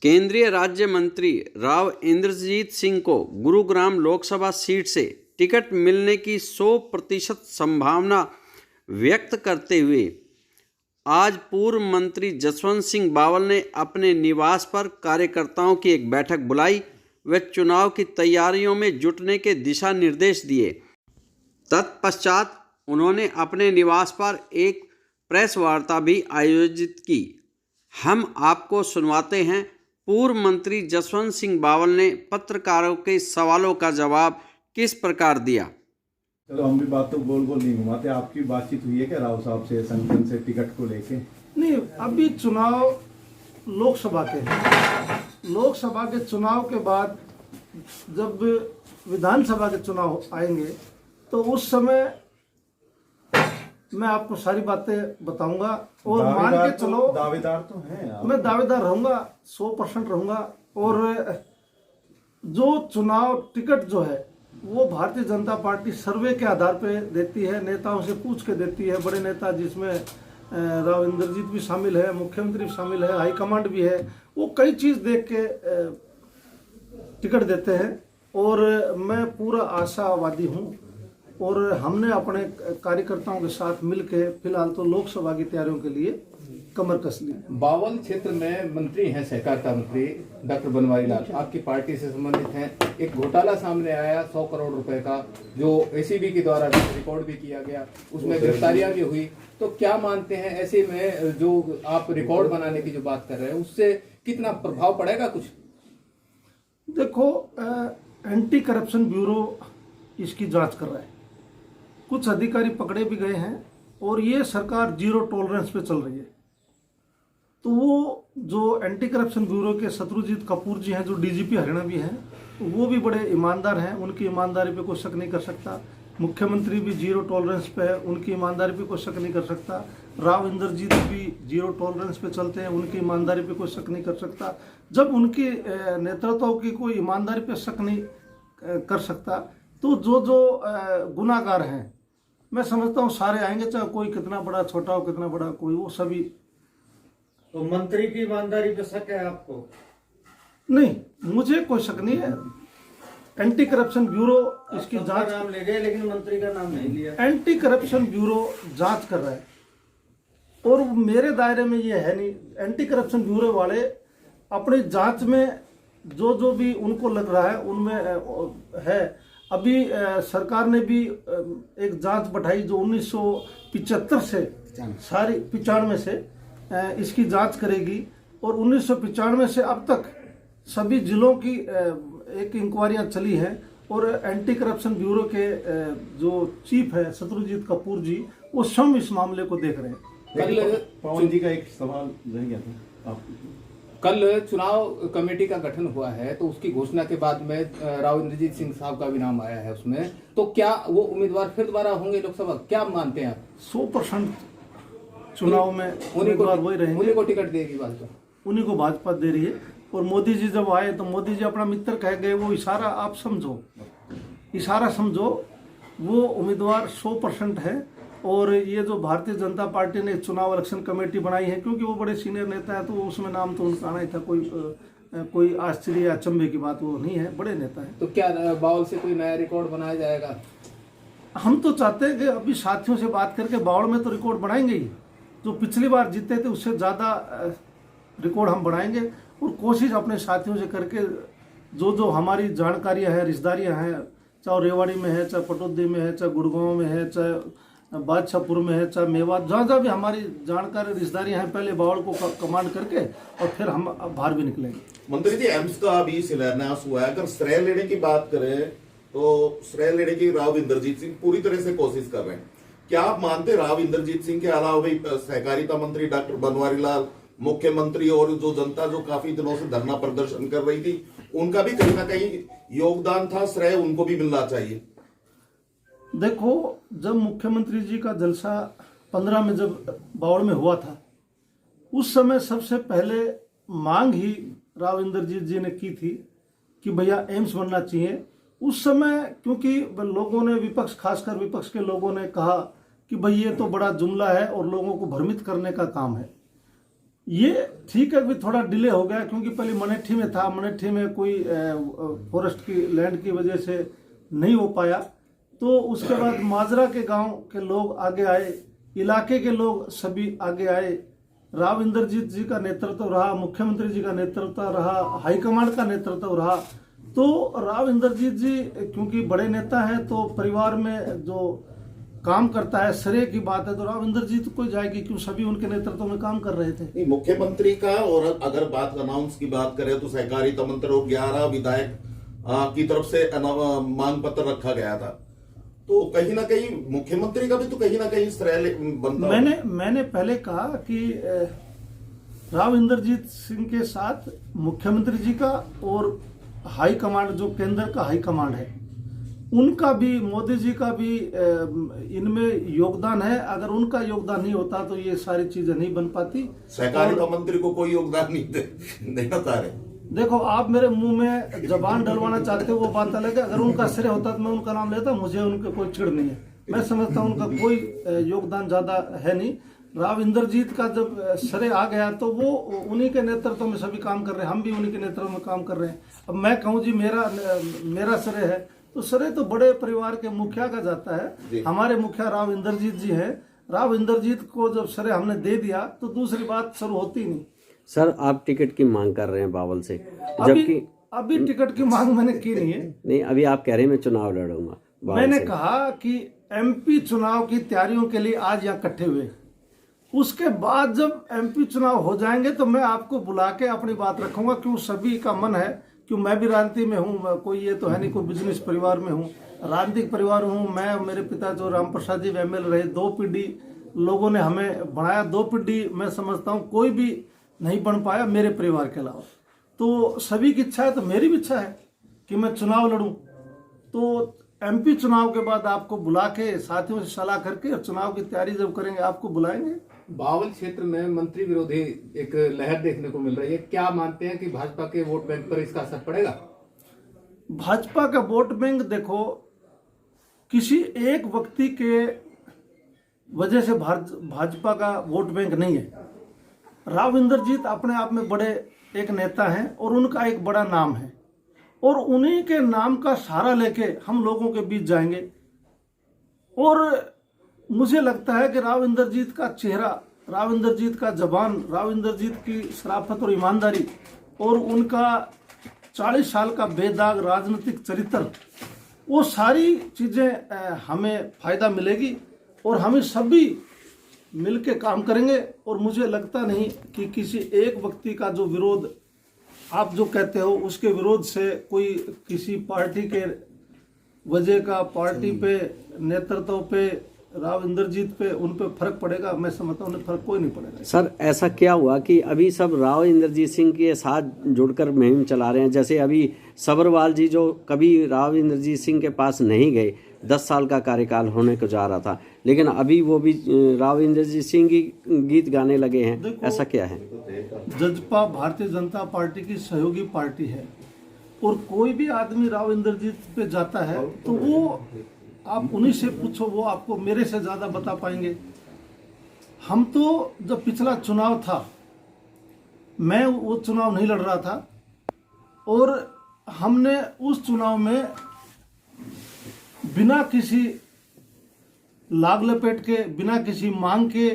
केंद्रीय राज्य मंत्री राव इंद्रजीत सिंह को गुरुग्राम लोकसभा सीट से टिकट मिलने की 100% संभावना व्यक्त करते हुए आज पूर्व मंत्री जसवंत सिंह बावल ने अपने निवास पर कार्यकर्ताओं की एक बैठक बुलाई व चुनाव की तैयारियों में जुटने के दिशा निर्देश दिए। तत्पश्चात उन्होंने अपने निवास पर एक प्रेस वार्ता भी आयोजित की। हम आपको सुनवाते हैं पूर्व मंत्री जसवंत सिंह बावल ने पत्रकारों के सवालों का जवाब किस प्रकार दिया। चलो हम भी बात तो गोल गोल नहीं घुमाते। आपकी बातचीत हुई है क्या राव साहब से संगठन से टिकट को लेके? नहीं, अभी चुनाव लोकसभा के चुनाव के बाद जब विधानसभा के चुनाव आएंगे तो उस समय मैं आपको सारी बातें बताऊंगा और मान के चलो दावेदार तो हैं आप। मैं दावेदार रहूंगा, 100% रहूंगा। और जो चुनाव टिकट जो है वो भारतीय जनता पार्टी सर्वे के आधार पे देती है, नेताओं से पूछ के देती है। बड़े नेता जिसमें राव इंद्रजीत भी शामिल है, मुख्यमंत्री भी शामिल है, हाईकमांड भी है, वो कई चीज देख के टिकट देते हैं। और मैं पूरा आशावादी हूँ और हमने अपने कार्यकर्ताओं के साथ मिलकर फिलहाल तो लोकसभा की तैयारियों के लिए कमर कस ली। बावल क्षेत्र में मंत्री हैं, सहकारिता मंत्री डॉक्टर बनवारी लाल, आपकी पार्टी से संबंधित हैं। एक घोटाला सामने आया 100 करोड़ रुपए का, जो एसीबी के द्वारा रिकॉर्ड भी किया गया, उसमें गिरफ्तारियां भी हुई। तो क्या मानते हैं ऐसे में जो आप रिकॉर्ड बनाने की जो बात कर रहे हैं उससे कितना प्रभाव पड़ेगा? कुछ देखो, एंटी करप्शन ब्यूरो इसकी जांच कर रहा है, कुछ अधिकारी पकड़े भी गए हैं और ये सरकार जीरो टॉलरेंस पे चल रही है। तो वो जो एंटी करप्शन ब्यूरो के शत्रुजीत कपूर जी हैं, जो डीजीपी हरियाणा भी हैं, वो भी बड़े ईमानदार हैं, उनकी ईमानदारी पे कोई शक नहीं कर सकता। मुख्यमंत्री भी जीरो टॉलरेंस पे है, उनकी ईमानदारी पे कोई शक नहीं कर सकता। राव इंद्रजीत भी जीरो टॉलरेंस पे चलते हैं, उनकी ईमानदारी पे कोई शक नहीं कर सकता। जब उनकी नेतृत्व की कोई ईमानदारी पे शक नहीं कर सकता तो जो गुनाहगार हैं, मैं समझता हूँ सारे आएंगे, चाहे कोई कितना बड़ा छोटा हो, कितना बड़ा कोई, वो सभी। तो मंत्री की ईमानदारी पे शक है आपको? नहीं, मुझे कोई शक नहीं है। एंटी करप्शन ब्यूरो इसकी जांच, नाम ले गए लेकिन मंत्री का नाम नहीं लिया। एंटी करप्शन ब्यूरो जांच कर रहा है और मेरे दायरे में ये है नहीं। एंटी करप्शन ब्यूरो वाले अपनी जांच में जो भी उनको लग रहा है उनमें है। अभी सरकार ने भी एक जांच बढ़ाई जो 1975 से सारी 95 से इसकी जांच करेगी और 1995 से अब तक सभी जिलों की एक इंक्वायरियां चली हैं और एंटी करप्शन ब्यूरो के जो चीफ है शत्रुजीत कपूर जी, वो स्वयं इस मामले को देख रहे हैं। कल पवन जी का एक सवाल रह गया था आप। कल चुनाव कमेटी का गठन हुआ है तो उसकी घोषणा के बाद में राव इंद्रजीत सिंह साहब का भी नाम आया है उसमें, तो क्या वो उम्मीदवार फिर दोबारा होंगे लोकसभा? क्या मानते हैं आप? 100% चुनाव में उम्मीदवार वही रहेंगे। उन्हीं को टिकट देगी भाजपा? उन्हीं को भाजपा दे रही है। और मोदी जी जब आए तो मोदी जी अपना मित्र कह गए, वो इशारा आप समझो, इशारा समझो। वो उम्मीदवार 100% है। और ये जो भारतीय जनता पार्टी ने चुनाव इलेक्शन कमेटी बनाई है, क्योंकि वो बड़े सीनियर नेता है तो उसमें नाम तो उनका आना ही था, कोई आश्चर्य या अचंभे की बात वो नहीं है, बड़े नेता है। तो क्या बावल से कोई नया रिकॉर्ड बनाया जाएगा? हम तो चाहते हैं कि अभी साथियों से बात करके बावड़ में तो रिकॉर्ड बनाएंगे ही, जो पिछली बार जीते थे उससे ज़्यादा रिकॉर्ड हम बनाएंगे और कोशिश अपने साथियों से करके जो हमारी जानकारियां हैं, रिश्तेदारियां हैं, चाहे रेवाड़ी में है, चाहे पटौदी में है, चाहे गुड़गांव में है, चाहे बादशाहपुर में है, चाहे मेवात, जहाँ भी हमारी जानकारी रिश्तेदारियां हैं, पहले बावड़ को कमांड करके और फिर हम बाहर भी निकलेंगे। मंत्री जी, एम्स का अभी शिलान्यास हुआ है। अगर श्रेय लेने की बात करें तो श्रेय लेने की राव इंद्रजीत सिंह पूरी तरह से कोशिश कर रहे हैं। क्या आप मानते राव इंद्रजीत सिंह के अलावा भी सहकारिता मंत्री डॉक्टर बनवारी लाल, मुख्यमंत्री और जो जनता जो काफी दिनों से धरना प्रदर्शन कर रही थी, उनका भी कहीं ना कहीं योगदान था, श्रेय उनको भी मिलना चाहिए? देखो, जब मुख्यमंत्री जी का जलसा 15 में जब बावड़ में हुआ था, उस समय सबसे पहले मांग ही राव इंद्रजीत जी ने की थी कि भैया एम्स बनना चाहिए। उस समय क्योंकि लोगों ने, विपक्ष, खासकर विपक्ष के लोगों ने कहा कि भाई ये तो बड़ा जुमला है और लोगों को भ्रमित करने का काम है। ये ठीक है, अभी थोड़ा डिले हो गया क्योंकि पहले मनेठी में था, मनेठी में कोई फॉरेस्ट की लैंड की वजह से नहीं हो पाया। तो उसके बाद माजरा के गांव के लोग आगे आए, इलाके के लोग सभी आगे आए। राव इंद्रजीत जी का नेतृत्व रहा, मुख्यमंत्री जी का नेतृत्व रहा, हाईकमांड का नेतृत्व रहा। तो राव इंद्रजीत जी क्योंकि बड़े नेता हैं तो परिवार में जो काम करता है, श्रेय की बात है, तो राव इंद्रजीत को जाएगी क्यों, सभी उनके नेतृत्व में काम कर रहे थे। नहीं, मुख्यमंत्री का, और अगर बात अनाउंस की बात करें तो सहकारिता मंत्री और 11 विधायक की तरफ से मांग पत्र रखा गया था, तो कहीं ना कहीं मुख्यमंत्री का भी तो कहीं ना कहीं श्रेय बनता है। मैंने पहले कहा कि राव इंद्रजीत सिंह के साथ मुख्यमंत्री जी का और हाई कमांड, जो केंद्र का हाई कमांड है, उनका भी, मोदी जी का भी इनमें योगदान है। अगर उनका योगदान नहीं होता तो ये सारी चीजें नहीं बन पाती। सहकारिता मंत्री को कोई योगदान नहीं देना चाह रहे। देखो, आप मेरे मुंह में जबान डलवाना चाहते हो वो बात अलग है। अगर उनका श्रेय होता तो मैं उनका नाम लेता, मुझे उनके कोई चिढ़ नहीं है। मैं समझता हूँ उनका कोई योगदान ज्यादा है नहीं। राव इंद्रजीत का जब श्रेय आ गया तो वो उन्हीं के नेतृत्व में सभी काम कर रहे हैं, हम भी उन्हीं के नेतृत्व में काम कर रहे हैं। अब मैं कहूँ जी मेरा श्रेय है, तो श्रेय तो बड़े परिवार के मुखिया का जाता है। हमारे मुखिया राव इंद्रजीत जी हैं। राव इंद्रजीत को जब श्रेय हमने दे दिया तो दूसरी बात शुरू होती नहीं। सर, आप टिकट की मांग कर रहे हैं बावल से, जबकि अभी टिकट की मांग मैंने की नहीं है। नहीं, अभी आप कह रहे हैं मैं चुनाव लड़ूंगा। मैंने कहा कि एमपी चुनाव की तैयारियों के लिए आज यहाँ इकट्ठे हुए, उसके बाद जब एमपी चुनाव हो जाएंगे तो मैं आपको बुला के अपनी बात रखूंगा। क्यों, सभी का मन है, क्यों मैं भी राजनीति में हूँ, कोई ये तो है नहीं कोई बिजनेस परिवार में हूँ, राजनीतिक परिवार हूँ। मैं, मेरे पिता जो राम प्रसाद जी एमएल रहे, 2 पीढ़ी लोगों ने हमें बढ़ाया, 2 पीढ़ी मैं समझता हूँ कोई भी नहीं बन पाया मेरे परिवार के अलावा। तो सभी की इच्छा है, तो मेरी भी इच्छा है कि मैं चुनाव लड़ूं। तो एमपी चुनाव के बाद आपको बुला के साथियों से सलाह करके चुनाव की तैयारी जब करेंगे आपको बुलाएंगे। बावल क्षेत्र में मंत्री विरोधी एक लहर देखने को मिल रही है, क्या मानते हैं कि भाजपा के वोट बैंक पर इसका असर पड़ेगा? भाजपा का वोट बैंक, देखो, किसी एक व्यक्ति के वजह से भाजपा का वोट बैंक नहीं है। राव इंद्रजीत अपने आप में बड़े एक नेता हैं और उनका एक बड़ा नाम है, और उन्हीं के नाम का सहारा लेके हम लोगों के बीच जाएंगे। और मुझे लगता है कि राव इंद्रजीत का चेहरा, राव इंद्रजीत का जबान, राव इंद्रजीत की शराफत और ईमानदारी और उनका 40 साल का बेदाग राजनीतिक चरित्र, वो सारी चीजें हमें फायदा मिलेगी और हमें सभी मिलके काम करेंगे। और मुझे लगता नहीं कि किसी एक व्यक्ति का जो विरोध आप जो कहते हो उसके विरोध से कोई किसी पार्टी के वजह का, पार्टी पे, नेतृत्व पे, राव इंद्रजीत पे, उन पे फर्क पड़ेगा। मैं समझता हूँ फर्क कोई नहीं पड़ेगा। सर, ऐसा क्या हुआ कि अभी सब राव इंद्रजीत सिंह के साथ जुड़कर मुहिम चला रहे हैं? जैसे अभी सबरवाल जी जो कभी राव इंद्रजीत सिंह के पास नहीं गए, 10 साल का कार्यकाल होने को जा रहा था, लेकिन अभी वो भी राव इंद्रजीत सिंह की गीत गाने लगे हैं। ऐसा क्या है? जजपा भारतीय जनता पार्टी की सहयोगी पार्टी है, और कोई भी आदमी राव इंद्रजीत पे जाता है तो वो आप उन्हीं से पूछो, वो आपको मेरे से ज्यादा बता पाएंगे। हम तो जब पिछला चुनाव था, मैं वो चुनाव नहीं लड़ रहा था, और हमने उस चुनाव में बिना किसी लाग लपेट के, बिना किसी मांग के,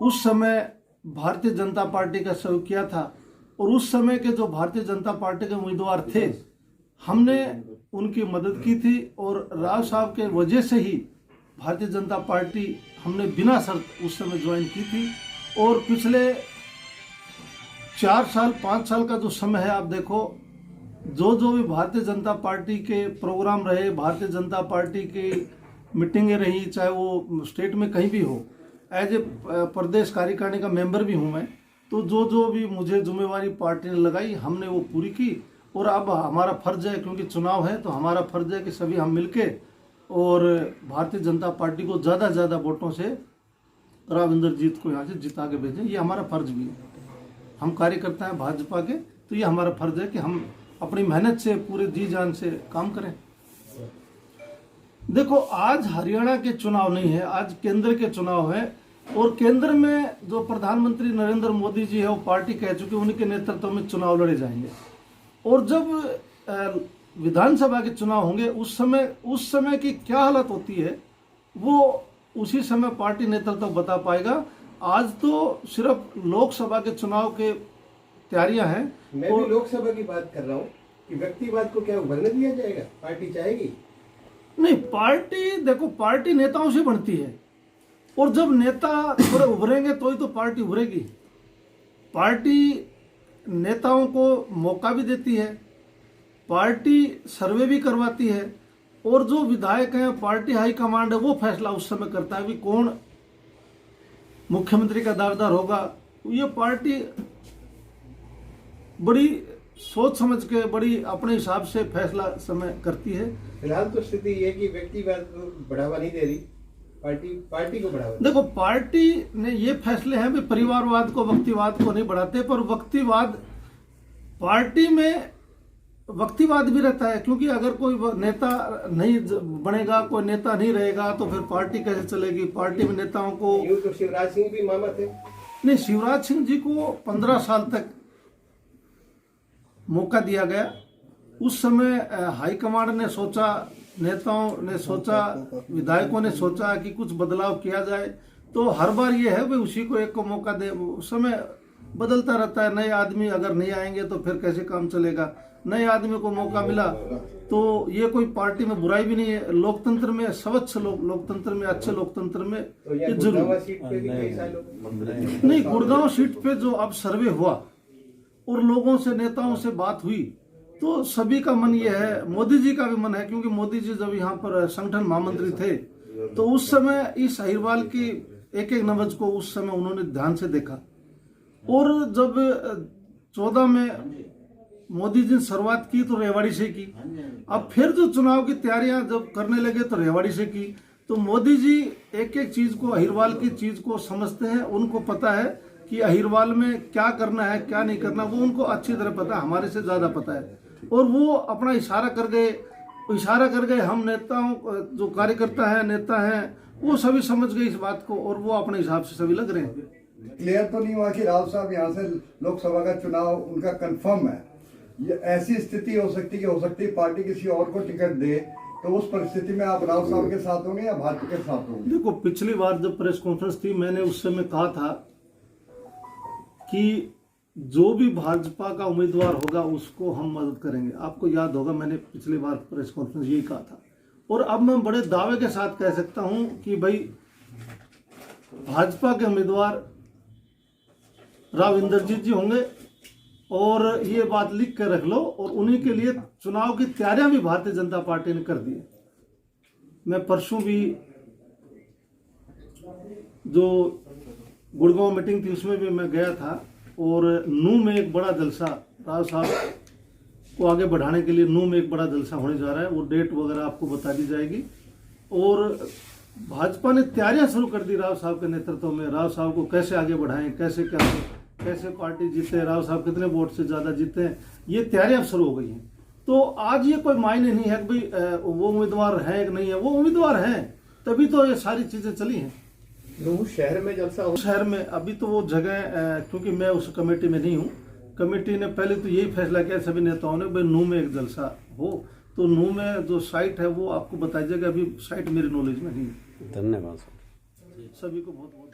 उस समय भारतीय जनता पार्टी का सहयोग किया था। और उस समय के जो भारतीय जनता पार्टी के उम्मीदवार थे, हमने उनकी मदद की थी, और राव साहब के वजह से ही भारतीय जनता पार्टी हमने बिना शर्त उस समय ज्वाइन की थी। और पिछले 4 साल 5 साल का जो समय है, आप देखो, जो भी भारतीय जनता पार्टी के प्रोग्राम रहे, भारतीय जनता पार्टी की मीटिंगें रही, चाहे वो स्टेट में कहीं भी हो, एज ए प्रदेश कार्यकारिणी का मेंबर भी हूँ मैं, तो जो भी मुझे जिम्मेवारी पार्टी ने लगाई हमने वो पूरी की। और अब हमारा फर्ज है, क्योंकि चुनाव है, तो हमारा फर्ज है कि सभी हम मिलके और भारतीय जनता पार्टी को ज़्यादा से ज़्यादा वोटों से राव इंद्रजीत को यहाँ से जिता के भेजें। ये हमारा फर्ज भी है, हम कार्यकर्ता हैं भाजपा के, तो ये हमारा फर्ज है कि हम अपनी मेहनत से, पूरे जी जान से काम करें। देखो, आज हरियाणा के चुनाव नहीं है, आज केंद्र के चुनाव है। और केंद्र में जो प्रधानमंत्री नरेंद्र मोदी जी है वो पार्टी कह चुके, उन्हीं के नेतृत्व में चुनाव लड़े जाएंगे। और जब विधानसभा के चुनाव होंगे उस समय की क्या हालत होती है वो उसी समय पार्टी नेतृत्व बता पाएगा। आज तो सिर्फ लोकसभा के चुनाव के तैयारियां हैं। मैं भी लोकसभा की बात कर रहा हूँ कि व्यक्तिवाद को क्या उभरने दिया जाएगा? पार्टी चाहेगी? नहीं, पार्टी देखो, पार्टी नेताओं से बनती है और जब नेता थोड़े उभरेंगे तो ही तो पार्टी उभरेगी। पार्टी नेताओं को मौका भी देती है, पार्टी सर्वे भी करवाती है और जो विधायक हैं पार्टी हाईकमांड है वो फैसला उस समय करता है कि कौन मुख्यमंत्री का दावेदार होगा। ये पार्टी बड़ी सोच समझ के बड़ी अपने हिसाब से फैसला समय करती है। फिलहाल तो स्थिति ये है कि व्यक्तिवाद को बढ़ावा नहीं दे रही पार्टी को बढ़ावा। देखो, पार्टी ने ये फैसले हैं भी परिवारवाद को व्यक्तिवाद को नहीं बढ़ाते, पर व्यक्तिवाद पार्टी में व्यक्तिवाद भी रहता है, क्योंकि अगर कोई नेता नहीं बनेगा, कोई नेता नहीं रहेगा तो फिर पार्टी कैसे चलेगी। पार्टी में नेताओं को यूं तो शिवराज सिंह भी मामा थे। नहीं, शिवराज सिंह जी को 15 साल तक मौका दिया गया। उस समय हाईकमांड ने सोचा, नेताओं ने सोचा, विधायकों ने सोचा कि कुछ बदलाव किया जाए। तो हर बार ये है भाई उसी को एक को मौका दे, उस समय बदलता रहता है। नए आदमी अगर नहीं आएंगे तो फिर कैसे काम चलेगा। नए आदमी को मौका मिला तो ये कोई पार्टी में बुराई भी नहीं है। लोकतंत्र में स्वच्छ लोकतंत्र में, अच्छे लोकतंत्र में तो ये यहाँ जरूर गुड़गांव सीट पे भी कई सालों नहीं। गुड़गांव सीट पे जो अब सर्वे हुआ और लोगों से, नेताओं से बात हुई तो सभी का मन ये है, मोदी जी का भी मन है, क्योंकि मोदी जी जब यहाँ पर संगठन महामंत्री थे तो उस समय इस अहिरवाल की एक नब्ज को उस समय उन्होंने ध्यान से देखा। और जब 14 में मोदी जी ने शुरुआत की तो रेवाड़ी से की। अब फिर जो चुनाव की तैयारियां जब करने लगे तो रेवाड़ी से की। तो मोदी जी एक एक चीज को, अहिरवाल की चीज को समझते हैं। उनको पता है कि अहिरवाल में क्या करना है क्या नहीं करना, वो उनको अच्छी तरह पता है, हमारे से ज्यादा पता है। और वो अपना इशारा कर गए। हम नेताओं, जो कार्यकर्ता है, नेता हैं, वो सभी समझ गए इस बात को और वो अपने हिसाब से सभी लग रहे हैं। क्लियर तो नहीं हुआ कि राव साहब यहाँ से लोकसभा का चुनाव उनका कंफर्म है? ये ऐसी स्थिति हो सकती है पार्टी किसी और को टिकट दे, तो उस परिस्थिति में आप राव साहब के साथ होंगे या भाजपा के साथ होंगे? देखो, पिछली बार जब प्रेस कॉन्फ्रेंस थी मैंने उस समय कहा था कि जो भी भाजपा का उम्मीदवार होगा उसको हम मदद करेंगे। आपको याद होगा मैंने पिछली बार प्रेस कॉन्फ्रेंस यही कहा था। और अब मैं बड़े दावे के साथ कह सकता हूं कि भाई भाजपा के उम्मीदवार राव इंद्रजीत जी होंगे और ये बात लिख के रख लो। और उन्हीं के लिए चुनाव की तैयारियां भी भारतीय जनता पार्टी ने कर दी है। मैं परसों भी जो गुड़गांव मीटिंग थी उसमें भी मैं गया था और नूह में एक बड़ा जलसा, राव साहब को आगे बढ़ाने के लिए नूह में एक बड़ा जलसा होने जा रहा है। वो डेट वगैरह आपको बता दी जाएगी। और भाजपा ने तैयारियां शुरू कर दी राव साहब के नेतृत्व में। राव साहब को कैसे आगे बढ़ाएं, कैसे पार्टी जीते, राव साहब कितने वोट से ज्यादा जीते हैं, ये तैयारियां शुरू हो गई हैं। तो आज ये कोई मायने नहीं है कि भाई वो उम्मीदवार है कि नहीं है। वो उम्मीदवार हैं तभी तो ये सारी चीजें चली हैं। नूह शहर में जलसा हो, शहर में अभी तो वो जगह, क्योंकि मैं उस कमेटी में नहीं हूँ, कमेटी ने पहले तो यही फैसला किया सभी नेताओं ने भाई नूह में एक जलसा हो। तो नूह में जो साइट है वो आपको बताई जाएगा। अभी साइट मेरी नॉलेज में नहीं है। धन्यवाद सभी को बहुत बहुत